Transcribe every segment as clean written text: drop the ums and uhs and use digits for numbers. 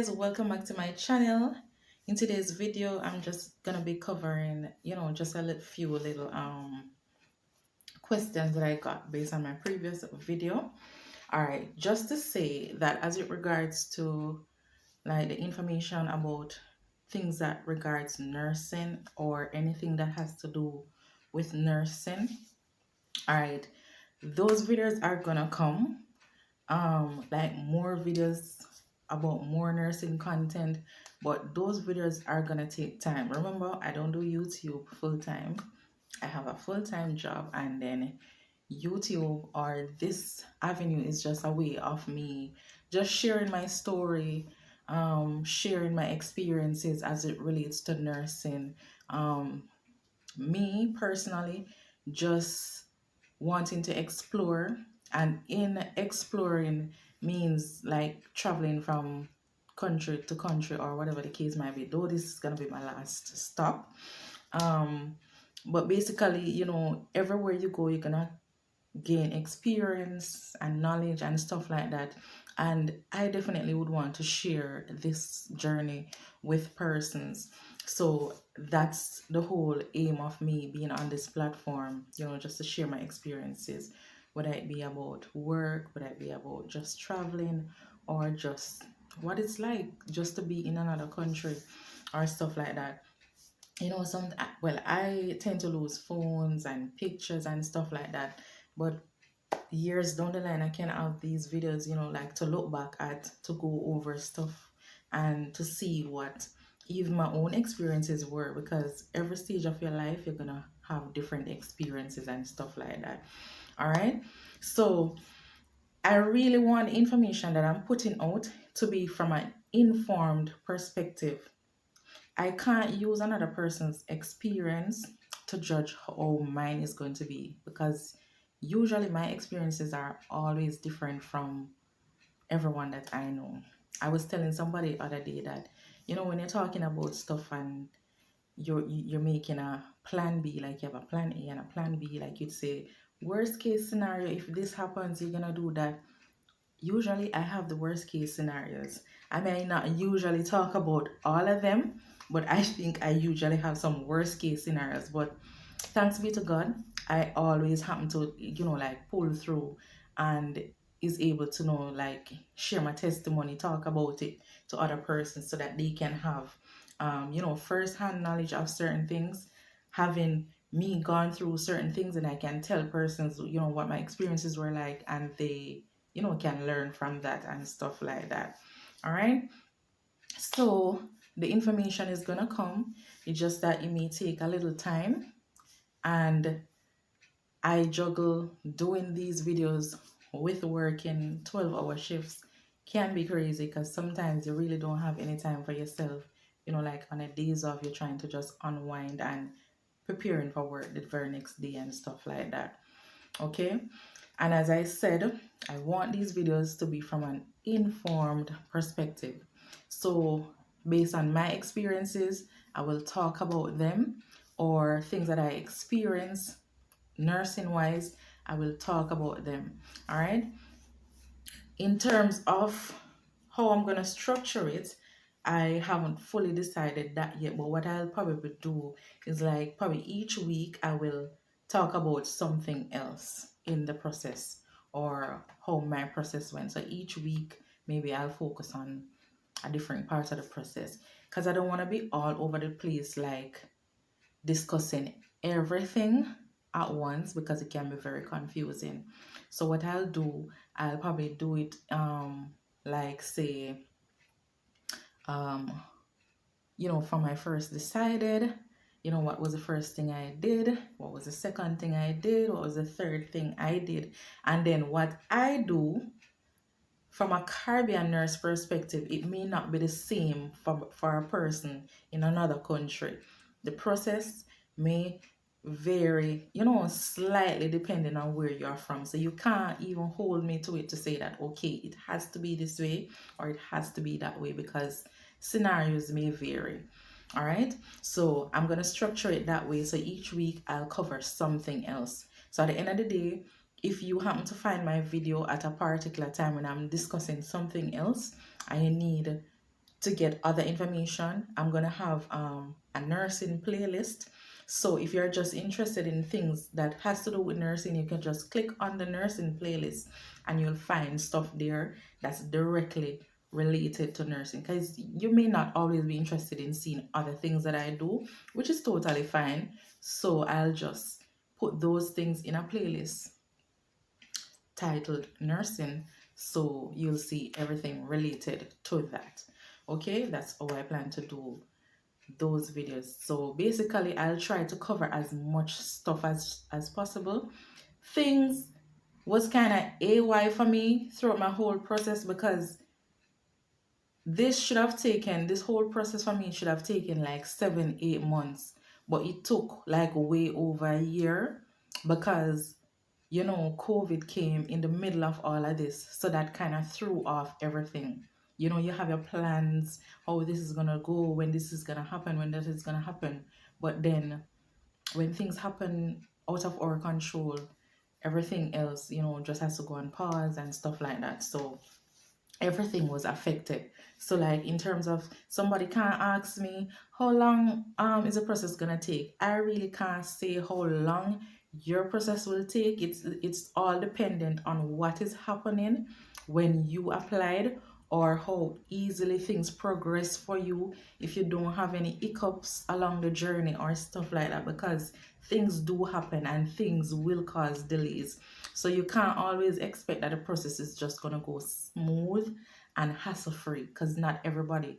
guys, welcome back to my channel. In today's video I'm just gonna be covering just a few little questions that I got based on my previous video. All right, just to say that as it regards to like the information about things that regards nursing or anything that has to do with nursing, all right, those videos are gonna come like more videos about more nursing content, but those videos are gonna take time. Remember, I don't do YouTube full time. I have a full-time job, and then YouTube or this avenue is just a way of me just sharing my story, sharing my experiences as it relates to nursing. Me personally, just wanting to explore, and in exploring means like traveling from country to country or whatever the case might be, though this is gonna be my last stop. um but basically, everywhere you go you're gonna gain experience and knowledge and stuff like that, and I definitely would want to share this journey with persons. So that's the whole aim of me being on this platform, just to share my experiences, whether it be about work, whether it be about just traveling, or just what it's like just to be in another country or stuff like that. Well, I tend to lose phones and pictures and stuff like that, but years down the line I can have these videos, like to look back at, to go over stuff and to see what even my own experiences were, because every stage of your life you're gonna have different experiences and stuff like that. All right, so I really want the information that I'm putting out to be from an informed perspective. I can't use another person's experience to judge how mine is going to be, because usually my experiences are always different from everyone that I know. I was telling somebody the other day that, when you're talking about stuff and you're making a plan B, like you have a plan A and a plan B, like you'd say, worst case scenario, if this happens, you're gonna do that. Usually I have the worst case scenarios. I may not usually talk about all of them, but I think I usually have some worst case scenarios. But thanks be to God, I always happen to, like pull through and is able to like share my testimony, talk about it to other persons so that they can have, first-hand knowledge of certain things, having me gone through certain things, and I can tell persons, what my experiences were like, and they can learn from that and stuff like that. All right, so the information is gonna come. It's just that it may take a little time, and I juggle doing these videos with working 12-hour shifts. Can be crazy because sometimes you really don't have any time for yourself, like on a days off you're trying to just unwind and preparing for work the very next day and stuff like that. Okay, and as I said, I want these videos to be from an informed perspective. So based on my experiences, I will talk about them, or things that I experience nursing wise, I will talk about them. All right, in terms of how I'm gonna structure it, I haven't fully decided that yet, but what I'll probably do is like probably each week I will talk about something else in the process, or how my process went. So each week maybe I'll focus on a different part of the process, because I don't want to be all over the place like discussing everything at once, because it can be very confusing. So what I'll do, I'll probably do it like say um from I first decided, what was the first thing I did, what was the second thing I did, what was the third thing I did, and then what I do from a Caribbean nurse perspective. It may not be the same for a person in another country. The process may vary, slightly depending on where you're from. So you can't even hold me to it to say that, okay, it has to be this way or it has to be that way, because scenarios may vary. All right, so I'm going to structure it that way. So each week I'll cover something else. So at the end of the day, if you happen to find my video at a particular time when I'm discussing something else and you need to get other information. I'm gonna have a nursing playlist. So if you're just interested in things that has to do with nursing, you can just click on the nursing playlist and you'll find stuff there that's directly related to nursing, because you may not always be interested in seeing other things that I do, which is totally fine. So I'll just put those things in a playlist titled nursing, so you'll see everything related to that. Okay, that's how I plan to do those videos. So basically I'll try to cover as much stuff as possible. Things was kind of AY for me throughout my whole process, because this whole process for me should have taken like 7-8 months, but it took like way over a year, because COVID came in the middle of all of this. So that kind of threw off everything. You have your plans, how this is going to go, when this is going to happen, when that is going to happen. But then when things happen out of our control, everything else, just has to go on pause and stuff like that. So everything was affected. So like in terms of, somebody can't ask me how long is the process gonna take. I really can't say how long your process will take. It's all dependent on what is happening when you applied, or how easily things progress for you if you don't have any hiccups along the journey or stuff like that, because things do happen and things will cause delays. So you can't always expect that the process is just gonna go smooth and hassle free, because not everybody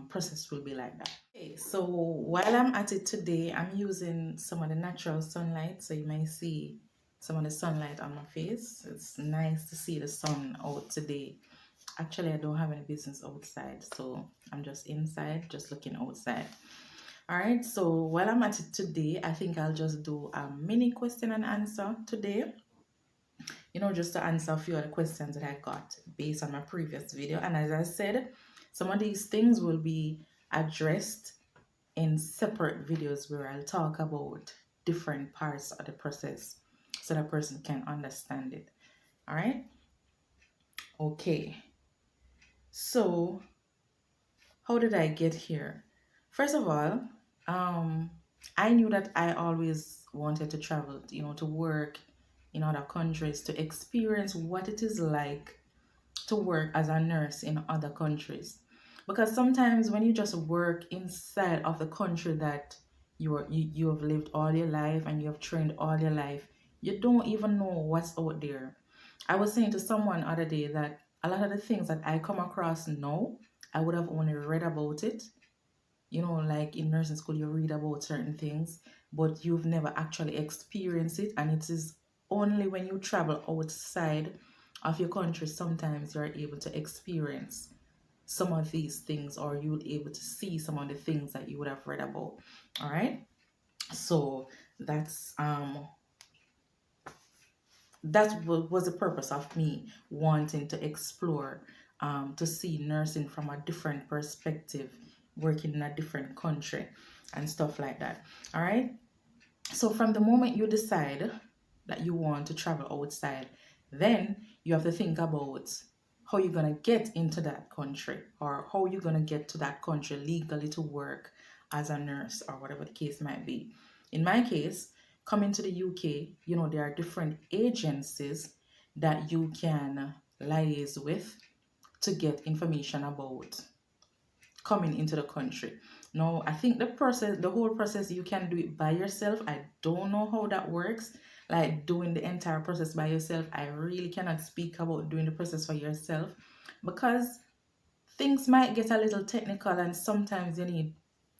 process will be like that. Okay, so while I'm at it today, I'm using some of the natural sunlight, so you may see some of the sunlight on my face. It's nice to see the sun out today. Actually, I don't have any business outside, so I'm just inside, just looking outside. All right, so while I'm at it today, I think I'll just do a mini question and answer today, just to answer a few of the questions that I got based on my previous video. And as I said, some of these things will be addressed in separate videos where I'll talk about different parts of the process so that person can understand it. All right. Okay. So how did I get here? First of all, I knew that I always wanted to travel, to work in other countries, to experience what it is like to work as a nurse in other countries. Because sometimes when you just work inside of the country that you have lived all your life and you have trained all your life, you don't even know what's out there. I was saying to someone other day that a lot of the things that I come across now, I would have only read about it. Like in nursing school, you read about certain things, but you've never actually experienced it. And it is only when you travel outside of your country, sometimes you're able to experience some of these things, or you'll be able to see some of the things that you would have read about. All right. So that was the purpose of me wanting to explore, to see nursing from a different perspective, working in a different country and stuff like that. All right. So from the moment you decide that you want to travel outside, then you have to think about how you're going to get into that country, or how you're going to get to that country legally to work as a nurse, or whatever the case might be. In my case, coming to the UK, there are different agencies that you can liaise with to get information about coming into the country. Now, I think the whole process, you can do it by yourself. I don't know how that works. Like doing the entire process by yourself, I really cannot speak about doing the process for yourself, because things might get a little technical and sometimes you need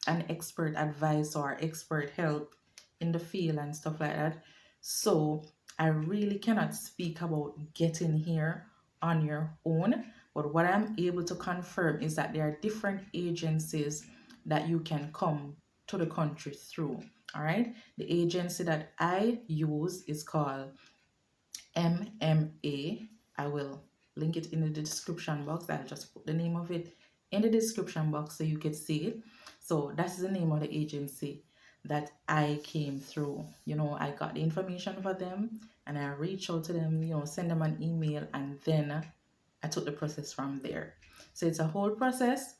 an expert advice or expert help in the field and stuff like that. So I really cannot speak about getting here on your own. But what I'm able to confirm is that there are different agencies that you can come to the country through. All right. The agency that I use is called MMA. I will link it in the description box. I'll just put the name of it in the description box so you can see it. So that's the name of the agency that I came through. I got the information for them and I reached out to them, send them an email, and then I took the process from there. So it's a whole process.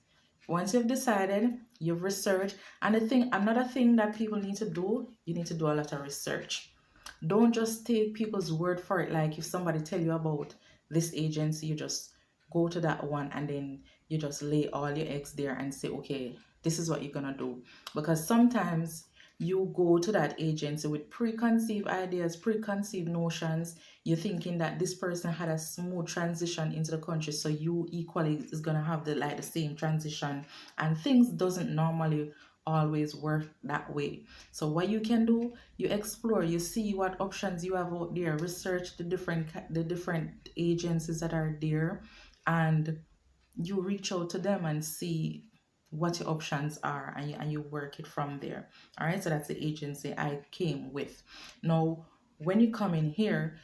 Once you've decided, you've researched, and another thing that people need to do, you need to do a lot of research. Don't just take people's word for it. Like if somebody tell you about this agency, you just go to that one and then you just lay all your eggs there and say, okay, this is what you're gonna do. Because sometimes you go to that agency with preconceived ideas, preconceived notions. You're thinking that this person had a smooth transition into the country, so you equally is gonna have the same transition, and things doesn't normally always work that way. So what you can do, you explore, you see what options you have out there, research the different agencies that are there, and you reach out to them and see what your options are, and you work it from there. All right, so that's the agency I came with. Now when you come in here,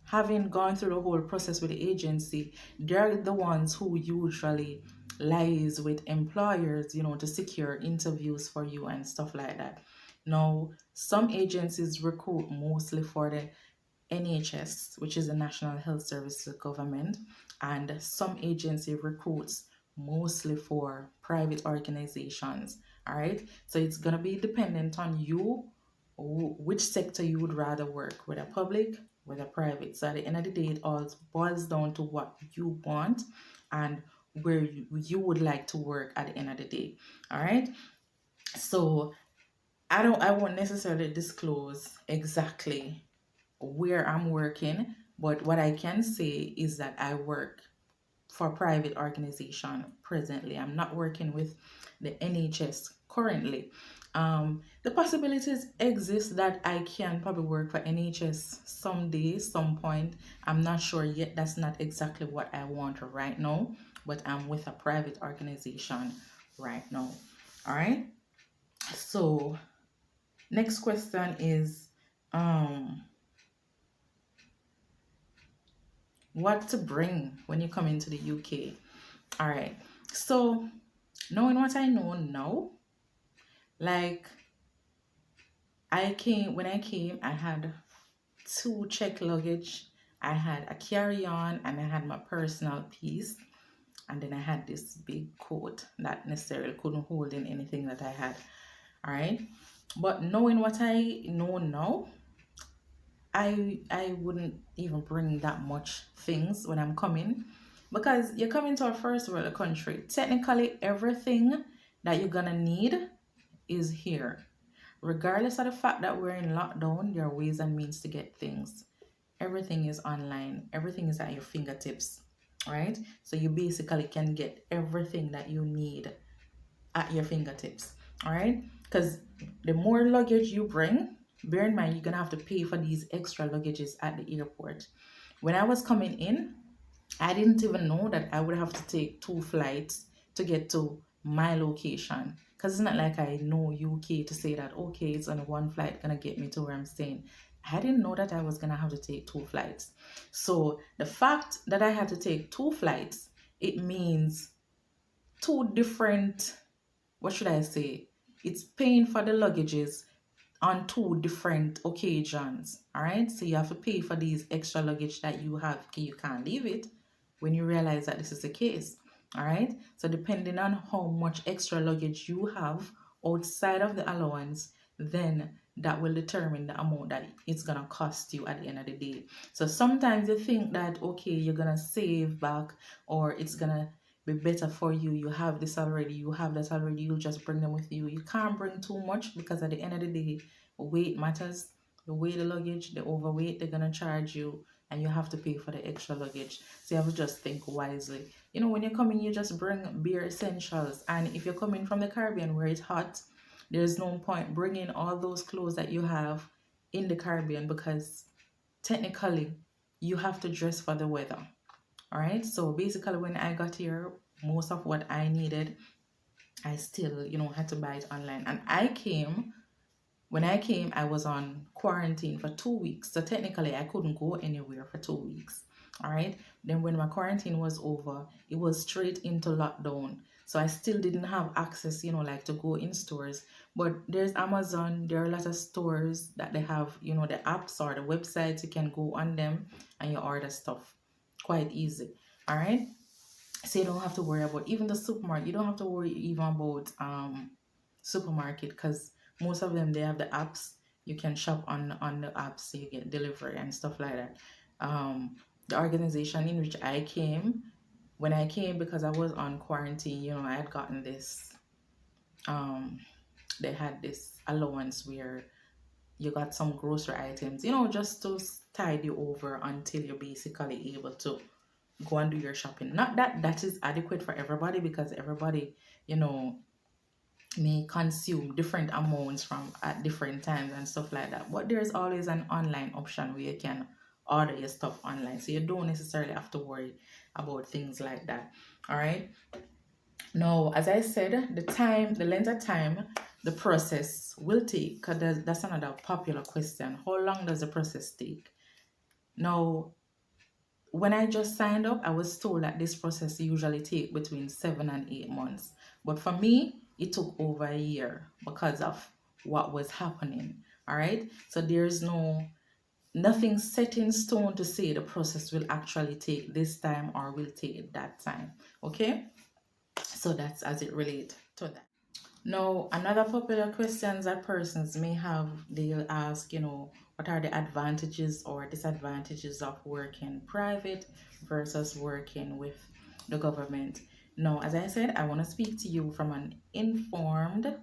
having gone through the whole process with the agency, they're the ones who usually liaise with employers, to secure interviews for you and stuff like that. Now some agencies recruit mostly for the NHS, which is the National Health Service Government, and some agency recruits mostly for private organizations. All right, so it's gonna be dependent on you, which sector you would rather work, whether public, whether private. So at the end of the day, it all boils down to what you want and where you would like to work at the end of the day. All right, so I won't necessarily disclose exactly where I'm working, but what I can say is that I work for a private organization presently. I'm not working with the NHS currently. The possibilities exist that I can probably work for NHS someday, some point. I'm not sure yet. That's not exactly what I want right now, but I'm with a private organization right now. All right. So next question is, what to bring when you come into the UK. All right. So, knowing what I know now, like when I came, I had 2 check luggage. I had a carry-on and I had my personal piece. And then I had this big coat that necessarily couldn't hold in anything that I had. All right. But knowing what I know now, I wouldn't even bring that much things when I'm coming, because you're coming to a first world country. Technically, everything that you're gonna need is here. Regardless of the fact that we're in lockdown, there are ways and means to get things. Everything is online. Everything is at your fingertips, right? So you basically can get everything that you need at your fingertips. All right, because the more luggage you bring, bear in mind you're gonna have to pay for these extra luggages at the airport. When I was coming in, I didn't even know that I would have to take 2 flights to get to my location, because it's not like I know UK to say that okay, it's only one flight gonna get me to where I'm staying. I didn't know that I was gonna have to take 2 flights. So the fact that I had to take 2 flights, it means 2 different, what should I say? It's paying for the luggages on 2 different occasions. All right, so you have to pay for these extra luggage that you have. You can't leave it when you realize that this is the case. All right, so depending on how much extra luggage you have outside of the allowance, then that will determine the amount that it's gonna cost you at the end of the day. So sometimes you think that okay, you're gonna save back, or it's gonna be better for you. You have this already, you have that already, you just bring them with you. You can't bring too much, because at the end of the day, weight matters. The weight of luggage, the overweight, they're gonna charge you, and you have to pay for the extra luggage. So you have to just think wisely. When you're coming, you just bring bare essentials. And if you're coming from the Caribbean where it's hot, there's no point bringing all those clothes that you have in the Caribbean, because technically you have to dress for the weather. All right, so basically when I got here, most of what I needed, I still had to buy it online. And when I came, I was on quarantine for 2 weeks, so technically I couldn't go anywhere for 2 weeks. All right, then when my quarantine was over, it was straight into lockdown, so I still didn't have access, like to go in stores. But there's Amazon, there are a lot of stores that they have, the apps or the websites. You can go on them and you order stuff quite easy. All right, So you don't have to worry about even the supermarket. You don't have to worry even about supermarket, because most of them, they have the apps. You can shop on the apps, so you get delivery and stuff like that. The organization in which I came, when I came, because I was on quarantine, I had gotten this. Um, they had this allowance where you got some grocery items, just to tide you over until you're basically able to go and do your shopping. Not that that is adequate for everybody, because everybody, you know, may consume different amounts from at different times and stuff like that. But there's always an online option where you can order your stuff online. So you don't necessarily have to worry about things like that. All right. Now, as I said, the length of time the process will take, because that's another popular question. How long does the process take? Now, when I just signed up, I was told that this process usually take between 7 and 8 months. But for me, it took over a year because of what was happening. All right. So there's nothing set in stone to say the process will actually take this time or will take that time. Okay. So that's as it relates to that. Now, another popular questions that persons may have, they'll ask, what are the advantages or disadvantages of working private versus working with the government? Now, as I said, I want to speak to you from an informed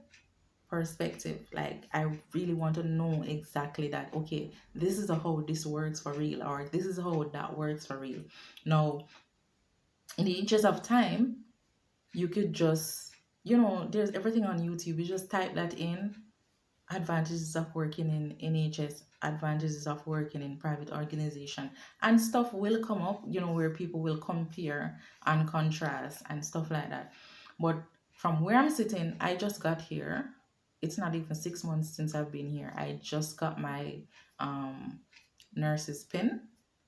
perspective. Like, I really want to know exactly that, okay, this is how this works for real, or this is how that works for real. Now, in the interest of time, you could just, there's everything on YouTube. You just type that in: advantages of working in NHS, advantages of working in private organization, and stuff will come up, where people will compare and contrast and stuff like that. But from where I'm sitting, I just got here. It's not even 6 months since I've been here. I just got my um, nurse's pin.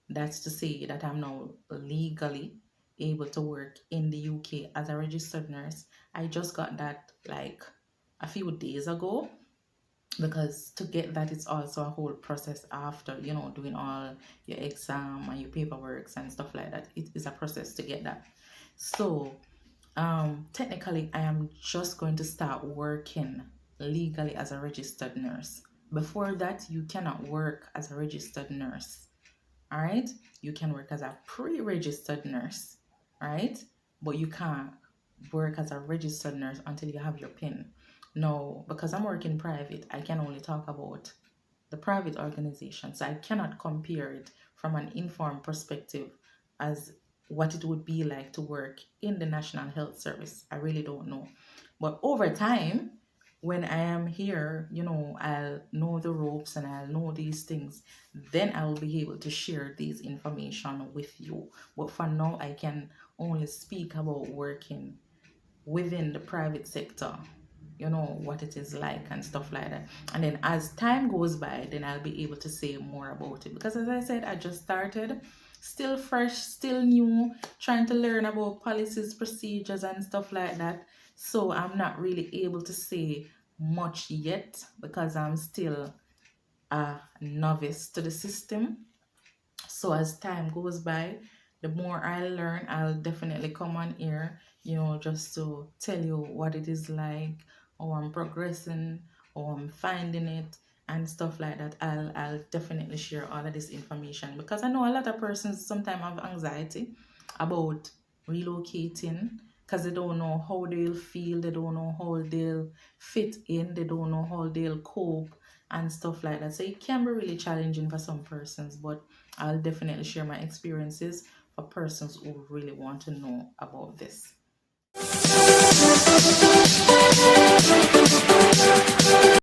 That's to say that I'm now legally able to work in the UK as a registered nurse. I just got that like a few days ago, because to get that, it's also a whole process after, doing all your exam and your paperwork and stuff like that. It is a process to get that. So technically, I am just going to start working legally as a registered nurse. Before that, you cannot work as a registered nurse. All right. You can work as a pre-registered nurse. All right. But you can't work as a registered nurse until you have your PIN. No, because I'm working private, I can only talk about the private organization. So I cannot compare it from an informed perspective as what it would be like to work in the National Health Service. I really don't know. But over time, when I am here, I'll know the ropes and I'll know these things. Then I'll be able to share these information with you. But for now, I can only speak about working within the private sector, what it is like and stuff like that. And then as time goes by, then I'll be able to say more about it, because as I said, I just started, still fresh, still new, trying to learn about policies, procedures and stuff like that. So I'm not really able to say much yet, because I'm still a novice to the system. So as time goes by, the more I learn, I'll definitely come on here, just to tell you what it is like, how I'm progressing, how I'm finding it, and stuff like that. I'll definitely share all of this information, because I know a lot of persons sometimes have anxiety about relocating, because they don't know how they'll feel, they don't know how they'll fit in, they don't know how they'll cope and stuff like that. So it can be really challenging for some persons, but I'll definitely share my experiences for persons who really want to know about this.